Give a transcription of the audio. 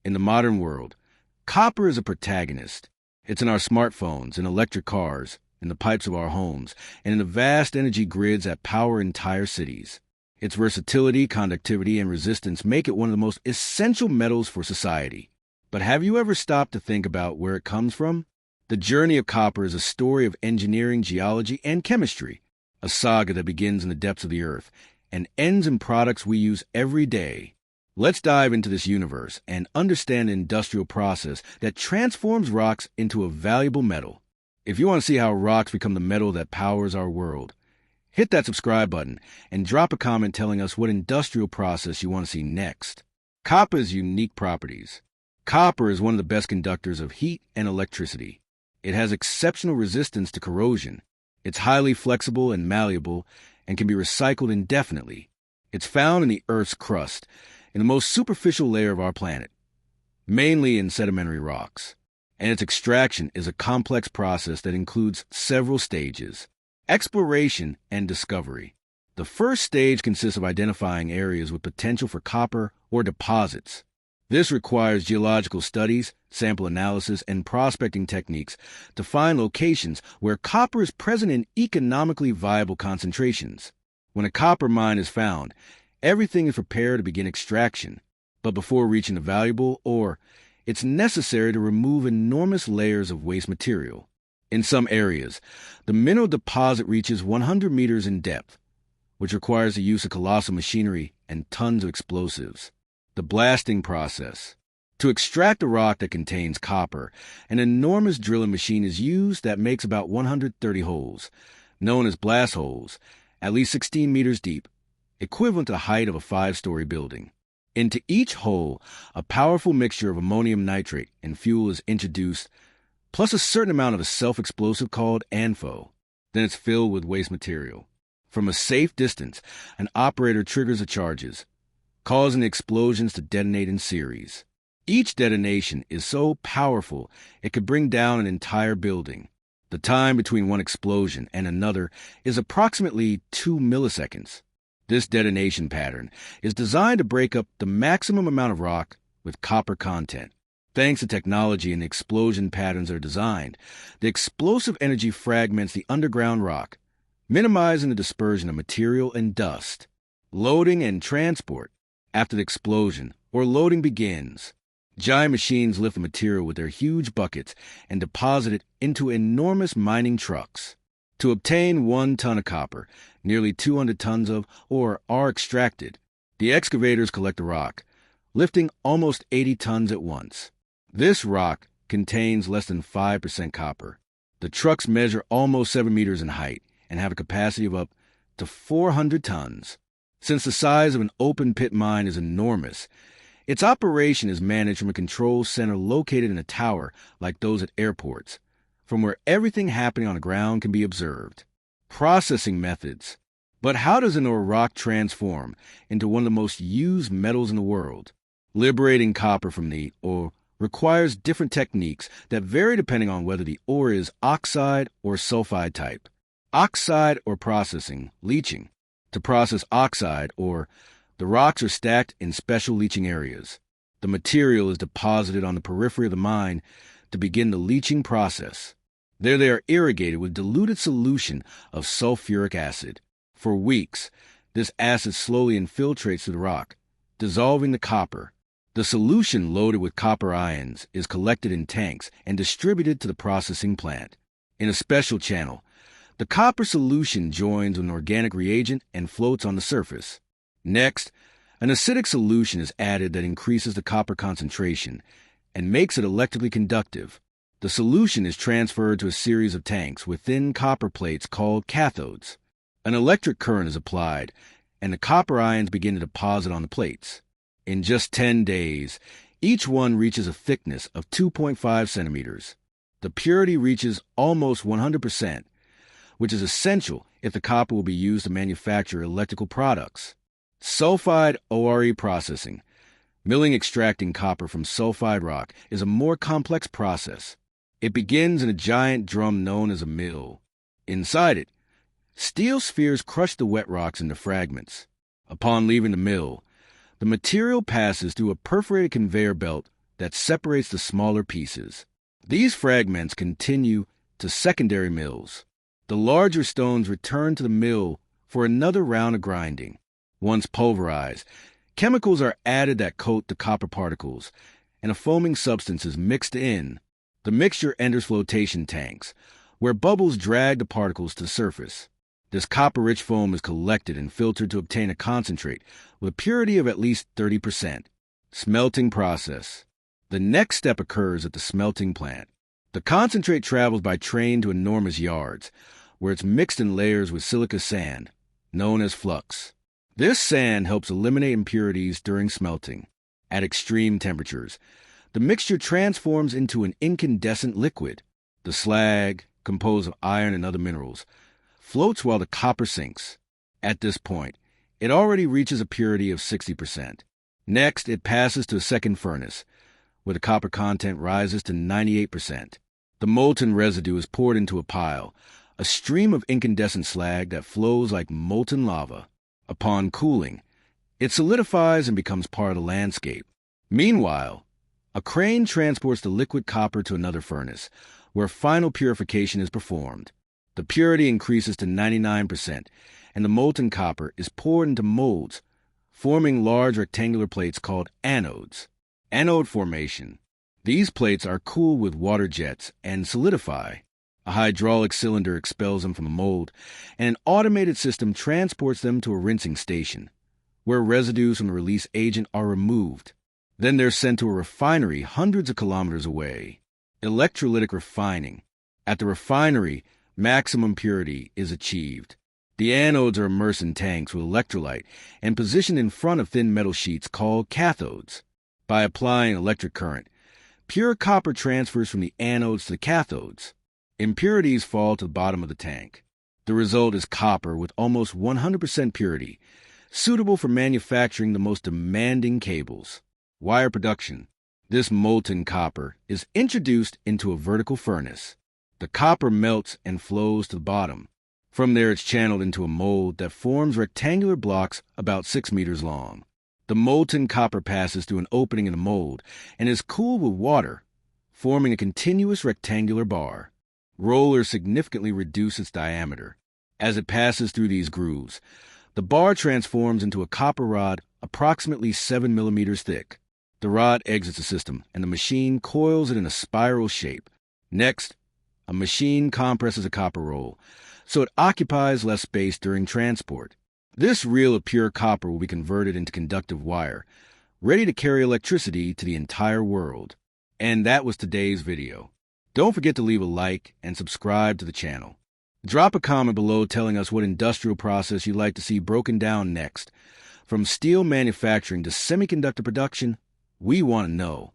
In the modern world, copper is a protagonist. It's in our smartphones, in electric cars, in the pipes of our homes, and in the vast energy grids that power entire cities. Its versatility, conductivity, and resistance make it one of the most essential metals for society. But have you ever stopped to think about where it comes from? The journey of copper is a story of engineering, geology, and chemistry, a saga that begins in the depths of the earth and ends in products we use every day. Let's dive into this universe and understand the industrial process that transforms rocks into a valuable metal. If you want to see how rocks become the metal that powers our world, hit that subscribe button and drop a comment telling us what industrial process you want to see next. Copper's unique properties. Copper is one of the best conductors of heat and electricity. It has exceptional resistance to corrosion. It's highly flexible and malleable and can be recycled indefinitely. It's found in the Earth's crust, in the most superficial layer of our planet, mainly in sedimentary rocks. And its extraction is a complex process that includes several stages. Exploration and discovery. The first stage consists of identifying areas with potential for copper or deposits. This requires geological studies, sample analysis, and prospecting techniques to find locations where copper is present in economically viable concentrations. When a copper mine is found, everything is prepared to begin extraction. But before reaching the valuable ore, it's necessary to remove enormous layers of waste material. In some areas, the mineral deposit reaches 100 meters in depth, which requires the use of colossal machinery and tons of explosives. The blasting process. To extract a rock that contains copper, an enormous drilling machine is used that makes about 130 holes, known as blast holes, at least 16 meters deep, equivalent to the height of a 5-story building. Into each hole, a powerful mixture of ammonium nitrate and fuel is introduced, plus a certain amount of a self-explosive called ANFO. Then it's filled with waste material. From a safe distance, an operator triggers the charges, causing the explosions to detonate in series. Each detonation is so powerful it could bring down an entire building. The time between one explosion and another is approximately 2 milliseconds. This detonation pattern is designed to break up the maximum amount of rock with copper content. Thanks to technology and the explosion patterns that are designed, the explosive energy fragments the underground rock, minimizing the dispersion of material and dust. Loading and transport. After the explosion or loading begins, giant machines lift the material with their huge buckets and deposit it into enormous mining trucks. To obtain 1 ton of copper, nearly 200 tons of ore are extracted. The excavators collect the rock, lifting almost 80 tons at once. This rock contains less than 5% copper. The trucks measure almost 7 meters in height and have a capacity of up to 400 tons. Since the size of an open-pit mine is enormous, its operation is managed from a control center located in a tower like those at airports, from where everything happening on the ground can be observed. Processing methods. But how does an ore rock transform into one of the most used metals in the world? Liberating copper from the ore requires different techniques that vary depending on whether the ore is oxide or sulfide type. Oxide or processing, leaching. To process oxide ore, the rocks are stacked in special leaching areas. The material is deposited on the periphery of the mine to begin the leaching process. There they are irrigated with diluted solution of sulfuric acid. For weeks, this acid slowly infiltrates through the rock, dissolving the copper. The solution loaded with copper ions is collected in tanks and distributed to the processing plant. In a special channel, the copper solution joins with an organic reagent and floats on the surface. Next, an acidic solution is added that increases the copper concentration and makes it electrically conductive. The solution is transferred to a series of tanks with thin copper plates called cathodes. An electric current is applied, and the copper ions begin to deposit on the plates. In just 10 days, each one reaches a thickness of 2.5 centimeters. The purity reaches almost 100%, which is essential if the copper will be used to manufacture electrical products. Sulfide ORE processing. Milling extracting copper from sulfide rock is a more complex process. It begins in a giant drum known as a mill. Inside it, steel spheres crush the wet rocks into fragments. Upon leaving the mill, the material passes through a perforated conveyor belt that separates the smaller pieces. These fragments continue to secondary mills. The larger stones return to the mill for another round of grinding. Once pulverized, chemicals are added that coat the copper particles, and a foaming substance is mixed in. The mixture enters flotation tanks, where bubbles drag the particles to the surface. This copper-rich foam is collected and filtered to obtain a concentrate with a purity of at least 30%. Smelting process. The next step occurs at the smelting plant. The concentrate travels by train to enormous yards, where it's mixed in layers with silica sand, known as flux. This sand helps eliminate impurities during smelting. At extreme temperatures, the mixture transforms into an incandescent liquid. The slag, composed of iron and other minerals, floats while the copper sinks. At this point, it already reaches a purity of 60%. Next, it passes to a second furnace, where the copper content rises to 98%. The molten residue is poured into a pile, a stream of incandescent slag that flows like molten lava. Upon cooling, it solidifies and becomes part of the landscape. Meanwhile, a crane transports the liquid copper to another furnace, where final purification is performed. The purity increases to 99%, and the molten copper is poured into molds, forming large rectangular plates called anodes. Anode formation. These plates are cooled with water jets and solidify. A hydraulic cylinder expels them from the mold, and an automated system transports them to a rinsing station, where residues from the release agent are removed. Then they're sent to a refinery hundreds of kilometers away. Electrolytic refining. At the refinery, maximum purity is achieved. The anodes are immersed in tanks with electrolyte and positioned in front of thin metal sheets called cathodes. By applying electric current, pure copper transfers from the anodes to the cathodes. Impurities fall to the bottom of the tank. The result is copper with almost 100% purity, suitable for manufacturing the most demanding cables. Wire production. This molten copper is introduced into a vertical furnace. The copper melts and flows to the bottom. From there, it's channeled into a mold that forms rectangular blocks about 6 meters long. The molten copper passes through an opening in the mold and is cooled with water, forming a continuous rectangular bar. Rollers significantly reduce its diameter. As it passes through these grooves, the bar transforms into a copper rod approximately 7 millimeters thick. The rod exits the system, and the machine coils it in a spiral shape. Next, a machine compresses a copper roll, so it occupies less space during transport. This reel of pure copper will be converted into conductive wire, ready to carry electricity to the entire world. And that was today's video. Don't forget to leave a like and subscribe to the channel. Drop a comment below telling us what industrial process you'd like to see broken down next. From steel manufacturing to semiconductor production, we want to know.